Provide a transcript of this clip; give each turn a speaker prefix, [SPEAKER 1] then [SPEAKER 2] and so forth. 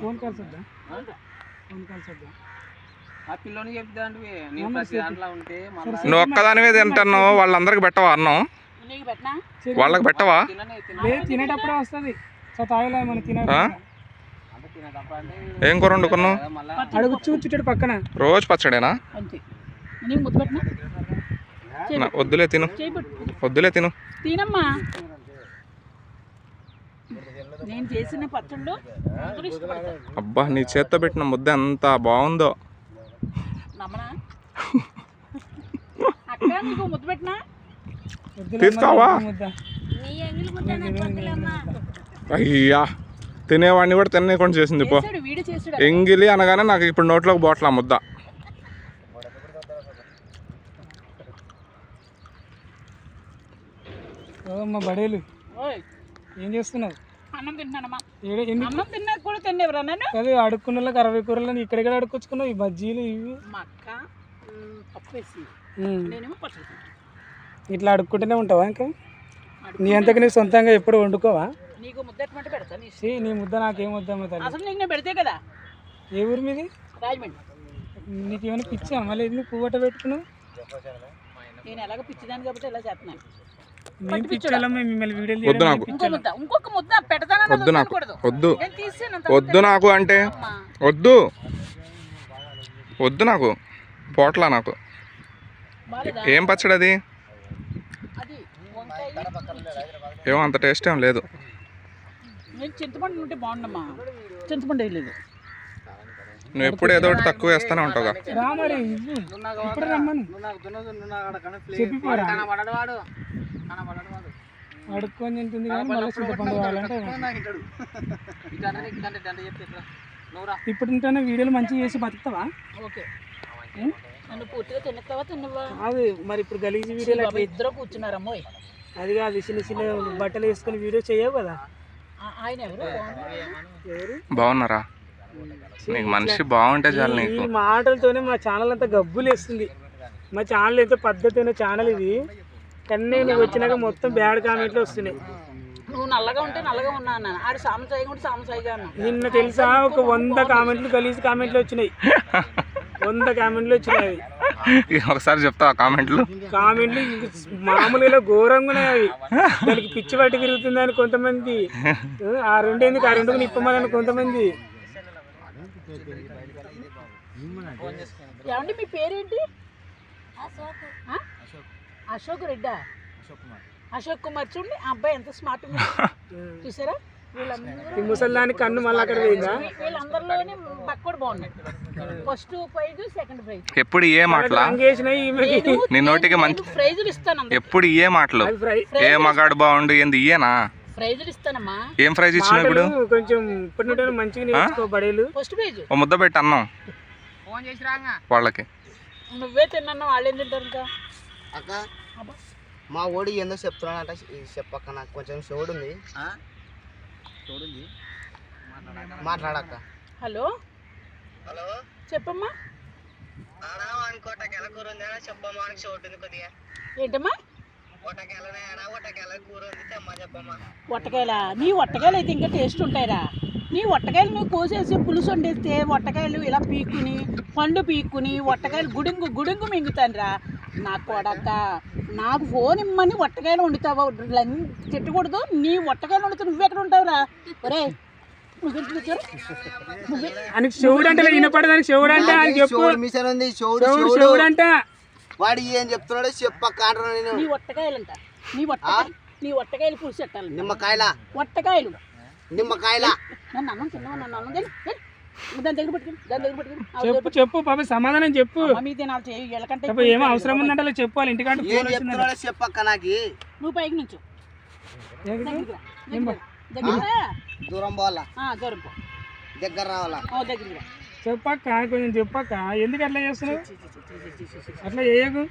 [SPEAKER 1] Phone calls వద్దా? Phone calls వద్దా?
[SPEAKER 2] నువ్వు ఒక్కదానివే తింటున్నావు, వాళ్ళందరికి పెట్టవా అన్నం? వాళ్ళకి పెట్టవా?
[SPEAKER 1] తినేటప్పుడే వస్తుంది. తాగలే మనం తినే.
[SPEAKER 2] ఏం కూర వండుకున్నావు?
[SPEAKER 1] అడుగు చూచుటాడు పక్కన.
[SPEAKER 2] రోజు పచ్చడేనా? వద్దులే తిను, వద్దులే తిను.
[SPEAKER 3] తినమ్మా. నేను చేసిన పచ్చళ్ళు
[SPEAKER 2] అబ్బా, నీ చేత్తో పెట్టిన ముద్ద ఎంత బాగుందో. తీసుకోవా? అయ్యా, తినేవాడిని కూడా తినేకుండా చేసింది పో. ఎంగిలి అనగానే నాకు ఇప్పుడు నోట్లోకి పోట్లా ముద్ద.
[SPEAKER 1] మా బడేలు ఏం చేస్తున్నావు?
[SPEAKER 3] అన్నం తింటున్నానమ్మా.
[SPEAKER 1] అన్నం
[SPEAKER 3] తిన్నా కూడా తినేవరా నన్ను?
[SPEAKER 1] అదే అడుక్కున్న 60 కూరలు ఇక్కడెక్కడ అడుక్కొచ్చుకున్నావు? ఈ బజ్జీలు ఇవి
[SPEAKER 3] మా అక్క పప్పు వేసి నేనేమో పచ్చడి.
[SPEAKER 1] ఇట్లా అడుక్కుంటూనే ఉంటావా? ఇంకా నీ అంతకు నీ సొంతంగా ఎప్పుడు వండుకోవా?
[SPEAKER 3] నీకు ముద్ద ఎట్మంటే పెడతా.
[SPEAKER 1] నీ ముద్ద నాకేం వద్దామో తల్లి.
[SPEAKER 3] అసలు నీకు నేను పెడితే కదా.
[SPEAKER 1] ఏ ఊరు మీది?
[SPEAKER 3] రాజమండ్రి.
[SPEAKER 1] నీకేమైనా పిచ్చా? మళ్ళీ ఎందుకు పువ్వట పెట్టుకున్నావు?
[SPEAKER 3] నేను ఎలాగో పిచ్చిదాన్ని కాబట్టి ఇలా చేస్తున్నాను. ఇంకొక ముద్ద పెడతాను.
[SPEAKER 2] వద్దు నాకు, వద్దు వద్దు నాకు అంటే వద్దు, వద్దు నాకు పోట్లా. నాకు ఏం పచ్చడి అది? ఏమో అంత టేస్ట్ ఏం లేదు.
[SPEAKER 3] చింతపండు ఉంటే బాగుండమ్మా. చింతపండు వేయలేదు.
[SPEAKER 2] నువ్వు ఎప్పుడు ఏదో ఒకటి తక్కువ వేస్తూనే ఉంటావు.
[SPEAKER 1] అడుక్కొని తింటుంది కానీ మళ్ళీ చింతపండు కావాలంటే. ఇప్పుడు ఇంటనే వీడియోలు మంచిగా చేసి బతుకుతావా?
[SPEAKER 3] ఓకే. నన్ను పూర్తిగా తినేస్తావా తిన్నవా?
[SPEAKER 1] అది మరి ఇప్పుడు గలీజీ వీడియోలు
[SPEAKER 3] ఇద్దరు కూర్చున్నారమ్మో.
[SPEAKER 1] అది కాదు, చిన్న చిన్న బట్టలు వేసుకొని వీడియో చేయవు కదా.
[SPEAKER 3] ఆయన
[SPEAKER 1] ఎవరు
[SPEAKER 2] బాగున్నారా? నీకు మనిషి బాగుంటే చాలు. నీకు
[SPEAKER 1] ఈ మాటలతోనే మా ఛానల్ అంతా గబ్బులు వేస్తుంది. మా ఛానల్ ఎంతో పద్ధతి అయిన ఛానల్ ఇది, కానీ నువ్వు వచ్చినాక మొత్తం బ్యాడ్ కామెంట్లు వస్తున్నాయి.
[SPEAKER 3] నువ్వు నల్లగా ఉంటే నల్లగా ఉన్నా అన్న, ఆడు సామసాయిగా ఉంటే సామసాయిగా అన్నా.
[SPEAKER 1] నిన్న తెలుసా ఒక 100 కామెంట్లు గలీజ్ కామెంట్లు వచ్చినాయి. 100 కామెంట్లు వచ్చినాయి.
[SPEAKER 2] ఒకసారి చెప్తావా కామెంట్లు?
[SPEAKER 1] కామెంట్లు మామూలుగా ఘోరంగా ఉన్నాయి. అవి దానికి పిచ్చి పట్టి తిరుగుతుందని కొంతమంది, ఆ రెండేందుకు ఆ రెండుకు నిప్పమని కొంతమంది.
[SPEAKER 3] ఏమండి మీ పేరేంటి? అశోక్ రెడ్డా? అశోక్ కుమార్. చూడండి ఆ అబ్బాయి ఎంత స్మార్ట్ చూసారా?
[SPEAKER 1] ఈ ముసల్దాని కన్ను మళ్ళీ అక్కడ పోయిందా?
[SPEAKER 3] వీళ్ళందరిలోనే పక్కడు బాగున్నాయి. First prize, second prize.
[SPEAKER 2] ఎప్పుడు ఏ మాటలు నీ నోటికి మంచి
[SPEAKER 3] ప్రైజులు ఇస్తాను.
[SPEAKER 2] ఎప్పుడు ఏ మాటలు? ఏ మగాడు బాగుండు ఏంది ఇయేనా?
[SPEAKER 3] ప్రైజులు ఇస్తానమ్మా.
[SPEAKER 2] ఏం ప్రైజ్ ఇచ్చినా ఇప్పుడు?
[SPEAKER 1] కొంచెం ఇప్పటి మంచిగా నేర్చుకోబడేలు.
[SPEAKER 3] ఫస్ట్ ప్రైజ్
[SPEAKER 2] ఓ ముద్ద పెట్టి అన్నం వాళ్ళకి.
[SPEAKER 3] నువ్వే తిన్నా, వాళ్ళు ఏం తింటారు ఇంకా?
[SPEAKER 4] అక్క మా ఓడి ఏందో చెప్తున్నాడంట, చెప్పక్క. నాకు కొంచెం చెవుడు ఉంది, మాట్లాడక్క.
[SPEAKER 3] హలో
[SPEAKER 4] హలో
[SPEAKER 3] చెప్పమ్మా. ఏంటమ్మా? వట్టకాయల? నీ వట్టకాయలు అయితే ఇంకా టేస్ట్ ఉంటాయిరా. నీ వట్టకాయలు నువ్వు కోసేసి పులుసు వండేస్తే వట్టకాయలు ఇలా పీక్కుని పండు పీక్కుని వట్టకాయలు గుడుంగు మింగుతాను రా. నాకు కొడక, నాకు ఫోన్ ఇమ్మని వట్టకాయలు వండుతావా? తిట్టకూడదు. నీ వట్టకాయలు వండుతూ నువ్వెక్కడ ఉంటావురా? ఒరే
[SPEAKER 4] వాడు ఏం చెప్తున్నాడో చెప్పక్క.
[SPEAKER 3] నీ వట్టకాయలంట, నీ వట్టకాయలు పులుసు పెట్టాలి.
[SPEAKER 4] నిమ్మకాయల
[SPEAKER 3] వట్టకాయలు,
[SPEAKER 4] నిమ్మకాయల.
[SPEAKER 3] నన్ను అన్నం తిన్నావా? నన్ను అన్నం తిని దాని దగ్గర పట్టుకుని
[SPEAKER 1] చెప్పు చెప్పు పాప, సమాధానం చెప్పు. ఏమో అవసరం ఉందంటే చెప్పాలి. ఇంటికంటే
[SPEAKER 4] చెప్పక్క. నాకు
[SPEAKER 3] నువ్వు పైకి నుంచు,
[SPEAKER 4] దూరం పోవాలా?
[SPEAKER 3] దూరం పో,
[SPEAKER 4] దగ్గర రావాలా?
[SPEAKER 3] దగ్గర
[SPEAKER 1] చెప్పక్క, కొంచెం చెప్పక్క. ఎందుకు అట్లా చేస్తున్నావు? అట్లా చేయకు.